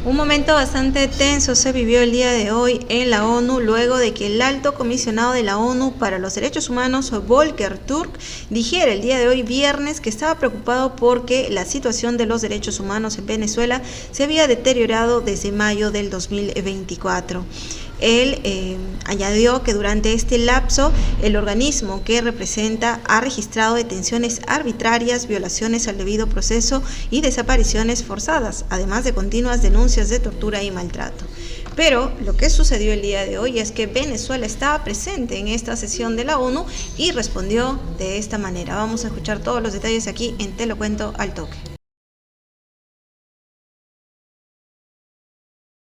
Un momento bastante tenso se vivió el día de hoy en la ONU luego de que el alto comisionado de la ONU para los Derechos Humanos, Volker Turk, dijera el día de hoy viernes que estaba preocupado porque la situación de los derechos humanos en Venezuela se había deteriorado desde mayo del 2024. Él añadió que durante este lapso el organismo que representa ha registrado detenciones arbitrarias, violaciones al debido proceso y desapariciones forzadas, además de continuas denuncias de tortura y maltrato. Pero lo que sucedió el día de hoy es que Venezuela estaba presente en esta sesión de la ONU y respondió de esta manera. Vamos a escuchar todos los detalles aquí en Te lo cuento al toque.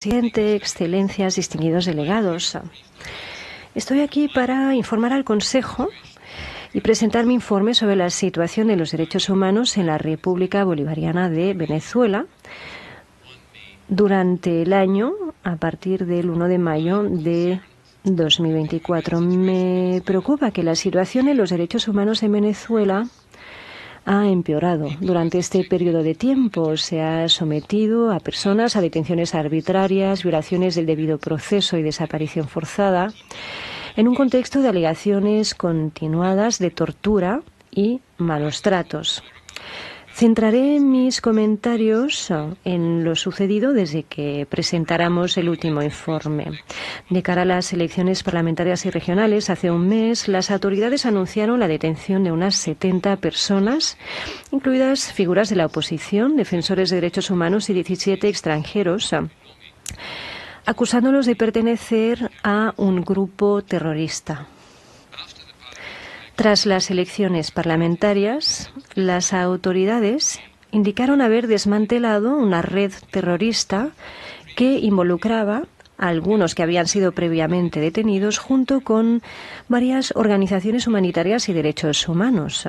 Presidente, excelencias, distinguidos delegados. Estoy aquí para informar al Consejo y presentar mi informe sobre la situación de los derechos humanos en la República Bolivariana de Venezuela durante el año a partir del 1 de mayo de 2024. Me preocupa que la situación de los derechos humanos en Venezuela ha empeorado. Durante este periodo de tiempo se ha sometido a personas a detenciones arbitrarias, violaciones del debido proceso y desaparición forzada, en un contexto de alegaciones continuadas de tortura y malos tratos. Centraré mis comentarios en lo sucedido desde que presentáramos el último informe. De cara a las elecciones parlamentarias y regionales, hace un mes, las autoridades anunciaron la detención de unas 70 personas, incluidas figuras de la oposición, defensores de derechos humanos y 17 extranjeros, acusándolos de pertenecer a un grupo terrorista. Tras las elecciones parlamentarias, las autoridades indicaron haber desmantelado una red terrorista que involucraba a algunos que habían sido previamente detenidos junto con varias organizaciones humanitarias y derechos humanos.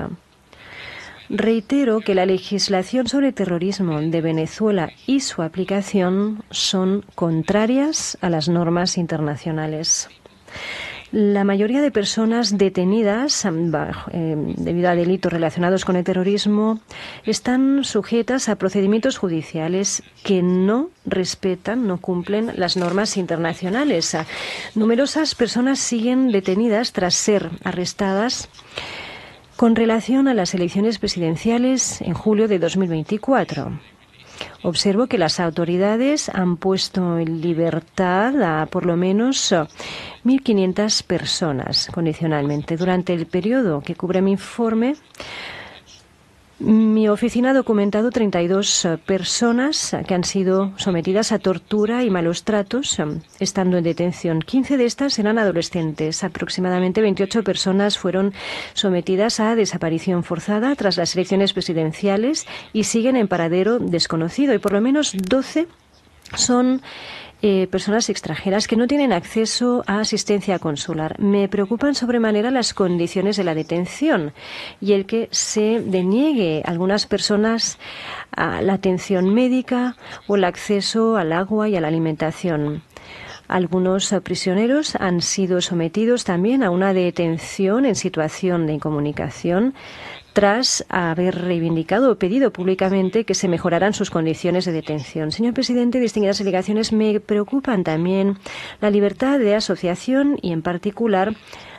Reitero que la legislación sobre terrorismo de Venezuela y su aplicación son contrarias a las normas internacionales. La mayoría de personas detenidas debido a delitos relacionados con el terrorismo están sujetas a procedimientos judiciales que no respetan, no cumplen las normas internacionales. Numerosas personas siguen detenidas tras ser arrestadas con relación a las elecciones presidenciales en julio de 2024. Observo que las autoridades han puesto en libertad a por lo menos 1.500 personas condicionalmente. Durante el periodo que cubre mi informe, mi oficina ha documentado 32 personas que han sido sometidas a tortura y malos tratos estando en detención. 15 de estas eran adolescentes. Aproximadamente 28 personas fueron sometidas a desaparición forzada tras las elecciones presidenciales y siguen en paradero desconocido. Y por lo menos 12 son personas extranjeras que no tienen acceso a asistencia consular. Me preocupan sobremanera las condiciones de la detención y el que se deniegue a algunas personas a la atención médica o el acceso al agua y a la alimentación. Algunos prisioneros han sido sometidos también a una detención en situación de incomunicación tras haber reivindicado o pedido públicamente que se mejoraran sus condiciones de detención. Señor presidente, distinguidas delegaciones, me preocupan también la libertad de asociación y, en particular,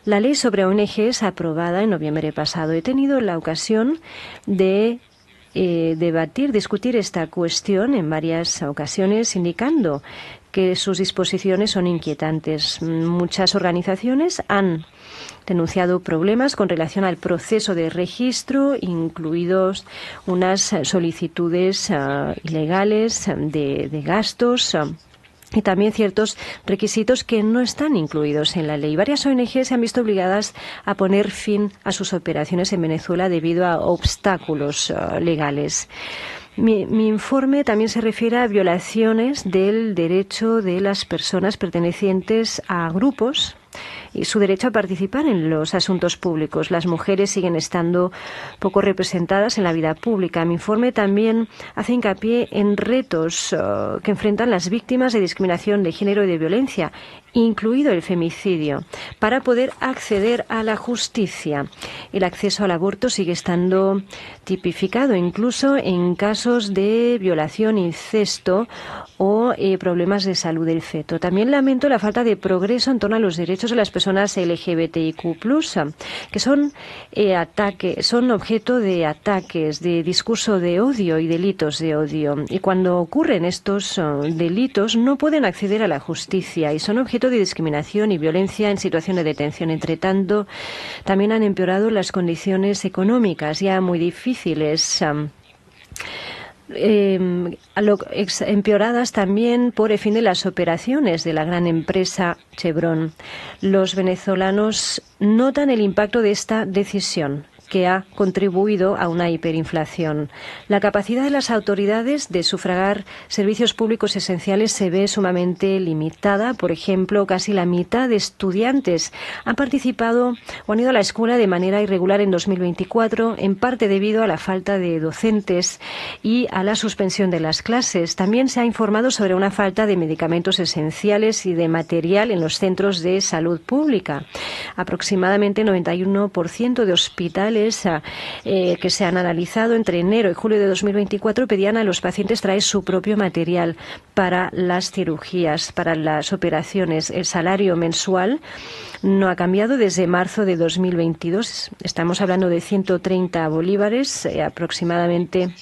la ley sobre ONGs aprobada en noviembre pasado. He tenido la ocasión de discutir esta cuestión en varias ocasiones, indicando que sus disposiciones son inquietantes. Muchas organizaciones han denunciado problemas con relación al proceso de registro, incluidos unas solicitudes ilegales de gastos y también ciertos requisitos que no están incluidos en la ley. Varias ONG se han visto obligadas a poner fin a sus operaciones en Venezuela debido a obstáculos legales. Mi informe también se refiere a violaciones del derecho de las personas pertenecientes a grupos y su derecho a participar en los asuntos públicos. Las mujeres siguen estando poco representadas en la vida pública. Mi informe también hace hincapié en retos que enfrentan las víctimas de discriminación de género y de violencia incluido el femicidio, para poder acceder a la justicia. El acceso al aborto sigue estando tipificado incluso en casos de violación, incesto o problemas de salud del feto. También lamento la falta de progreso en torno a los derechos de las personas LGBTIQ+, que son objeto de ataques, de discurso de odio y delitos de odio. Y cuando ocurren estos delitos no pueden acceder a la justicia y son objeto de discriminación y violencia en situación de detención. Entre tanto, también han empeorado las condiciones económicas ya muy difíciles, empeoradas también por el fin de las operaciones de la gran empresa Chevron. Los venezolanos notan el impacto de esta decisión, que ha contribuido a una hiperinflación. La capacidad de las autoridades de sufragar servicios públicos esenciales se ve sumamente limitada. Por ejemplo, casi la mitad de estudiantes han participado o han ido a la escuela de manera irregular en 2024, en parte debido a la falta de docentes y a la suspensión de las clases. También se ha informado sobre una falta de medicamentos esenciales y de material en los centros de salud pública. Aproximadamente 91% de hospitales que se han analizado entre enero y julio de 2024 pedían a los pacientes traer su propio material para las cirugías, para las operaciones. El salario mensual no ha cambiado desde marzo de 2022. Estamos hablando de 130 bolívares, aproximadamente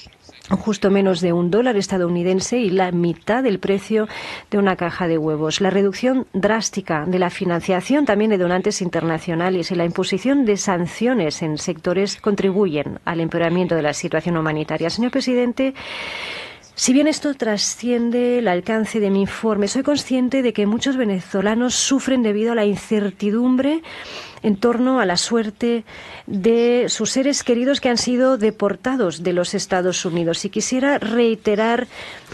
justo menos de $1 estadounidense y la mitad del precio de una caja de huevos. La reducción drástica de la financiación también de donantes internacionales y la imposición de sanciones en sectores contribuyen al empeoramiento de la situación humanitaria. Señor presidente, si bien esto trasciende el alcance de mi informe, soy consciente de que muchos venezolanos sufren debido a la incertidumbre en torno a la suerte de sus seres queridos que han sido deportados de los Estados Unidos. Y quisiera reiterar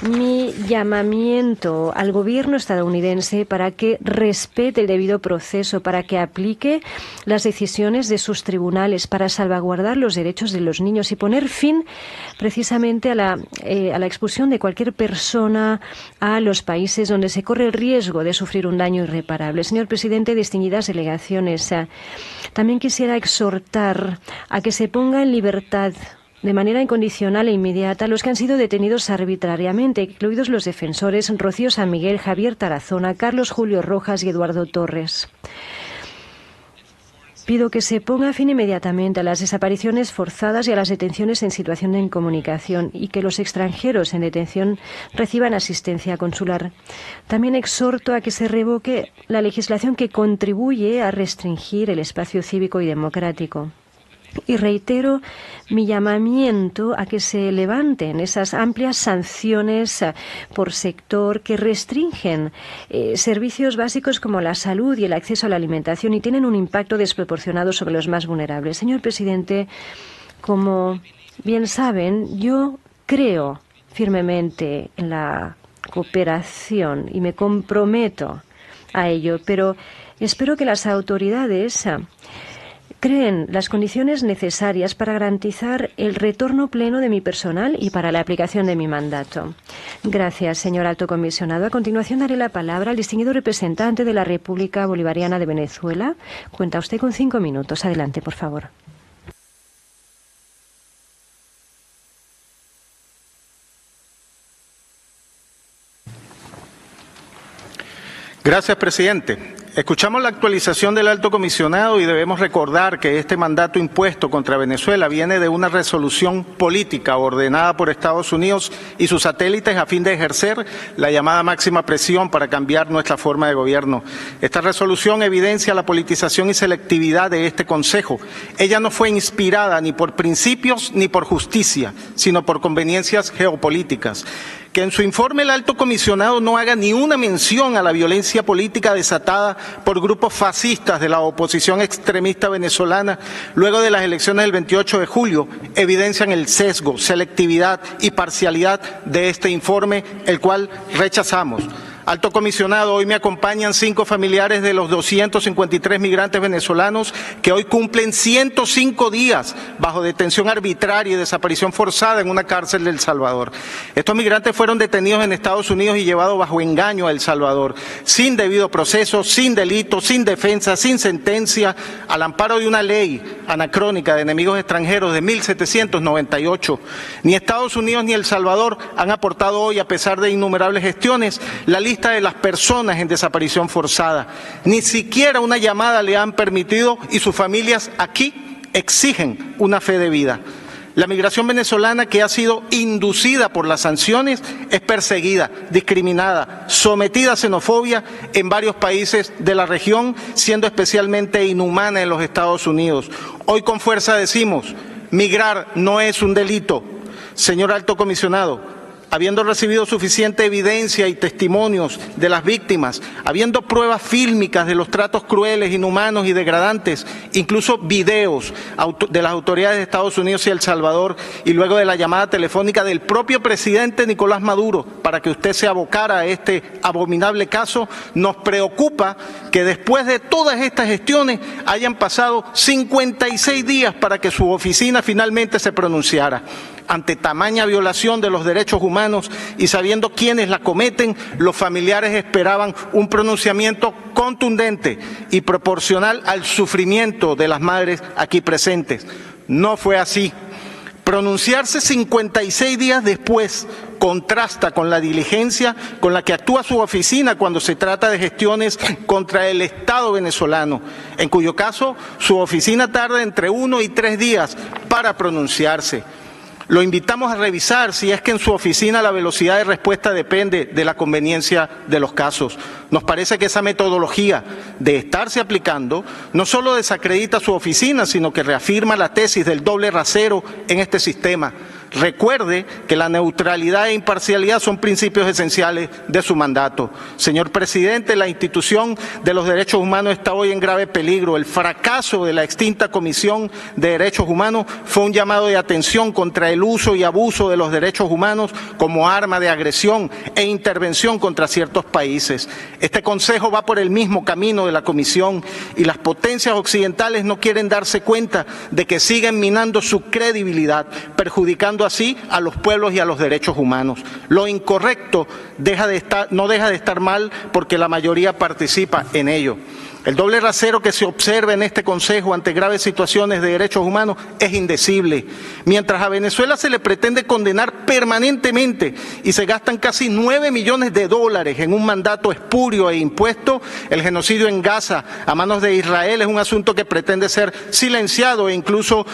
mi llamamiento al gobierno estadounidense para que respete el debido proceso, para que aplique las decisiones de sus tribunales, para salvaguardar los derechos de los niños y poner fin precisamente a la expulsión de cualquier persona a los países donde se corre el riesgo de sufrir un daño irreparable. Señor presidente, distinguidas delegaciones, también quisiera exhortar a que se ponga en libertad de manera incondicional e inmediata a los que han sido detenidos arbitrariamente, incluidos los defensores Rocío San Miguel, Javier Tarazona, Carlos Julio Rojas y Eduardo Torres. Pido que se ponga fin inmediatamente a las desapariciones forzadas y a las detenciones en situación de incomunicación y que los extranjeros en detención reciban asistencia consular. También exhorto a que se revoque la legislación que contribuye a restringir el espacio cívico y democrático. Y reitero mi llamamiento a que se levanten esas amplias sanciones por sector que restringen servicios básicos como la salud y el acceso a la alimentación y tienen un impacto desproporcionado sobre los más vulnerables. Señor presidente, como bien saben, yo creo firmemente en la cooperación y me comprometo a ello, pero espero que las autoridades creen las condiciones necesarias para garantizar el retorno pleno de mi personal y para la aplicación de mi mandato. Gracias, señor Alto Comisionado. A continuación daré la palabra al distinguido representante de la República Bolivariana de Venezuela. Cuenta usted con 5 minutos. Adelante, por favor. Gracias, presidente. Escuchamos la actualización del Alto Comisionado y debemos recordar que este mandato impuesto contra Venezuela viene de una resolución política ordenada por Estados Unidos y sus satélites a fin de ejercer la llamada máxima presión para cambiar nuestra forma de gobierno. Esta resolución evidencia la politización y selectividad de este Consejo. Ella no fue inspirada ni por principios ni por justicia, sino por conveniencias geopolíticas. Que en su informe el Alto Comisionado no haga ni una mención a la violencia política desatada por grupos fascistas de la oposición extremista venezolana luego de las elecciones del 28 de julio evidencian el sesgo, selectividad y parcialidad de este informe, el cual rechazamos. Alto comisionado, hoy me acompañan 5 familiares de los 253 migrantes venezolanos que hoy cumplen 105 días bajo detención arbitraria y desaparición forzada en una cárcel de El Salvador. Estos migrantes fueron detenidos en Estados Unidos y llevados bajo engaño a El Salvador, sin debido proceso, sin delito, sin defensa, sin sentencia, al amparo de una ley anacrónica de enemigos extranjeros de 1798. Ni Estados Unidos ni El Salvador han aportado hoy, a pesar de innumerables gestiones, la lista de las personas en desaparición forzada. Ni siquiera una llamada le han permitido y sus familias aquí exigen una fe de vida. La migración venezolana, que ha sido inducida por las sanciones, es perseguida, discriminada, sometida a xenofobia en varios países de la región, siendo especialmente inhumana en los Estados Unidos. Hoy con fuerza decimos, migrar no es un delito. Señor Alto Comisionado, habiendo recibido suficiente evidencia y testimonios de las víctimas, habiendo pruebas fílmicas de los tratos crueles, inhumanos y degradantes, incluso videos de las autoridades de Estados Unidos y El Salvador, y luego de la llamada telefónica del propio presidente Nicolás Maduro para que usted se abocara a este abominable caso, nos preocupa que después de todas estas gestiones hayan pasado 56 días para que su oficina finalmente se pronunciara. Ante tamaña violación de los derechos humanos y sabiendo quiénes la cometen, los familiares esperaban un pronunciamiento contundente y proporcional al sufrimiento de las madres aquí presentes. No fue así. Pronunciarse 56 días después contrasta con la diligencia con la que actúa su oficina cuando se trata de gestiones contra el Estado venezolano, en cuyo caso su oficina tarda entre 1 y 3 días para pronunciarse. Lo invitamos a revisar si es que en su oficina la velocidad de respuesta depende de la conveniencia de los casos. Nos parece que esa metodología de estarse aplicando no solo desacredita su oficina, sino que reafirma la tesis del doble rasero en este sistema. Recuerde que la neutralidad e imparcialidad son principios esenciales de su mandato. Señor presidente, la institución de los derechos humanos está hoy en grave peligro. El fracaso de la extinta Comisión de Derechos Humanos fue un llamado de atención contra el uso y abuso de los derechos humanos como arma de agresión e intervención contra ciertos países. Este Consejo va por el mismo camino de la Comisión y las potencias occidentales no quieren darse cuenta de que siguen minando su credibilidad, perjudicando así a los pueblos y a los derechos humanos. Lo incorrecto no deja de estar mal porque la mayoría participa en ello. El doble rasero que se observa en este Consejo ante graves situaciones de derechos humanos es indecible. Mientras a Venezuela se le pretende condenar permanentemente y se gastan casi 9 millones de dólares en un mandato espurio e impuesto, el genocidio en Gaza a manos de Israel es un asunto que pretende ser silenciado e incluso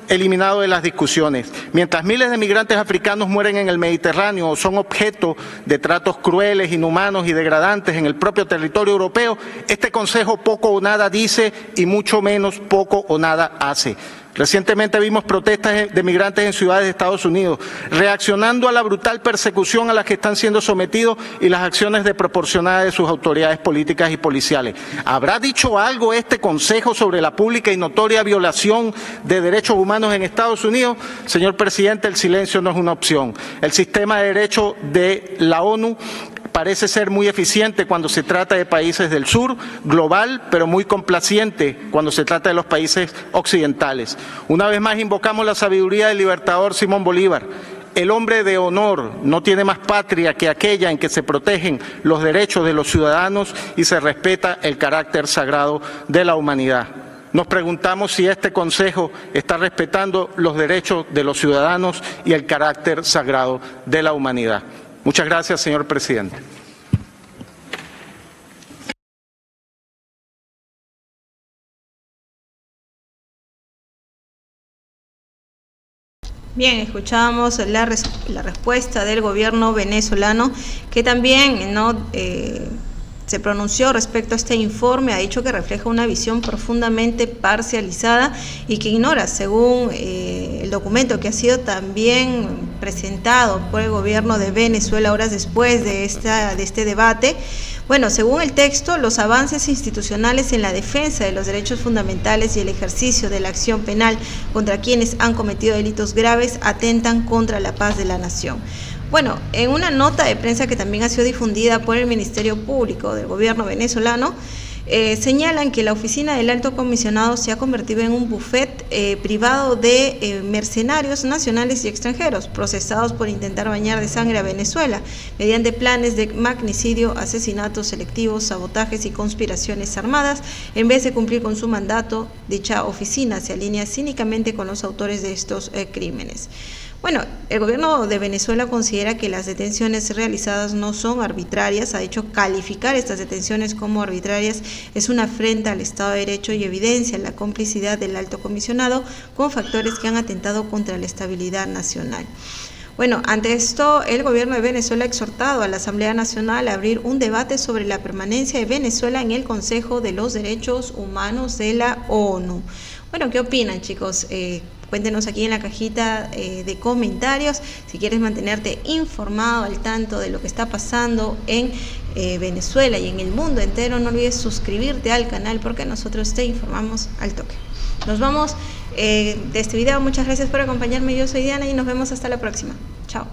eliminado de las discusiones. Mientras miles de migrantes africanos mueren en el Mediterráneo o son objeto de tratos crueles, inhumanos y degradantes en el propio territorio europeo, este Consejo poco o nada dice y mucho menos poco o nada hace. Recientemente vimos protestas de migrantes en ciudades de Estados Unidos, reaccionando a la brutal persecución a la que están siendo sometidos y las acciones desproporcionadas de sus autoridades políticas y policiales. ¿Habrá dicho algo este Consejo sobre la pública y notoria violación de derechos humanos en Estados Unidos? Señor presidente, el silencio no es una opción. El sistema de derecho de la ONU parece ser muy eficiente cuando se trata de países del sur, global, pero muy complaciente cuando se trata de los países occidentales. Una vez más invocamos la sabiduría del libertador Simón Bolívar. El hombre de honor no tiene más patria que aquella en que se protegen los derechos de los ciudadanos y se respeta el carácter sagrado de la humanidad. Nos preguntamos si este Consejo está respetando los derechos de los ciudadanos y el carácter sagrado de la humanidad. Muchas gracias, señor presidente. Bien, escuchábamos la respuesta del gobierno venezolano, que también se pronunció respecto a este informe, ha dicho que refleja una visión profundamente parcializada y que ignora, según el documento que ha sido también presentado por el gobierno de Venezuela horas después de este debate. Bueno, según el texto, los avances institucionales en la defensa de los derechos fundamentales y el ejercicio de la acción penal contra quienes han cometido delitos graves atentan contra la paz de la nación. Bueno, en una nota de prensa que también ha sido difundida por el Ministerio Público del gobierno venezolano, señalan que la oficina del Alto Comisionado se ha convertido en un buffet privado de mercenarios nacionales y extranjeros, procesados por intentar bañar de sangre a Venezuela, mediante planes de magnicidio, asesinatos selectivos, sabotajes y conspiraciones armadas. En vez de cumplir con su mandato, dicha oficina se alinea cínicamente con los autores de estos crímenes. Bueno, el gobierno de Venezuela considera que las detenciones realizadas no son arbitrarias. Ha dicho calificar estas detenciones como arbitrarias es una afrenta al Estado de Derecho y evidencia la complicidad del Alto Comisionado con factores que han atentado contra la estabilidad nacional. Bueno, ante esto, el gobierno de Venezuela ha exhortado a la Asamblea Nacional a abrir un debate sobre la permanencia de Venezuela en el Consejo de los Derechos Humanos de la ONU. Bueno, ¿qué opinan, chicos? Cuéntenos aquí en la cajita de comentarios. Si quieres mantenerte informado al tanto de lo que está pasando en Venezuela y en el mundo entero, no olvides suscribirte al canal porque nosotros te informamos al toque. Nos vamos de este video. Muchas gracias por acompañarme. Yo soy Diana y nos vemos hasta la próxima. Chao.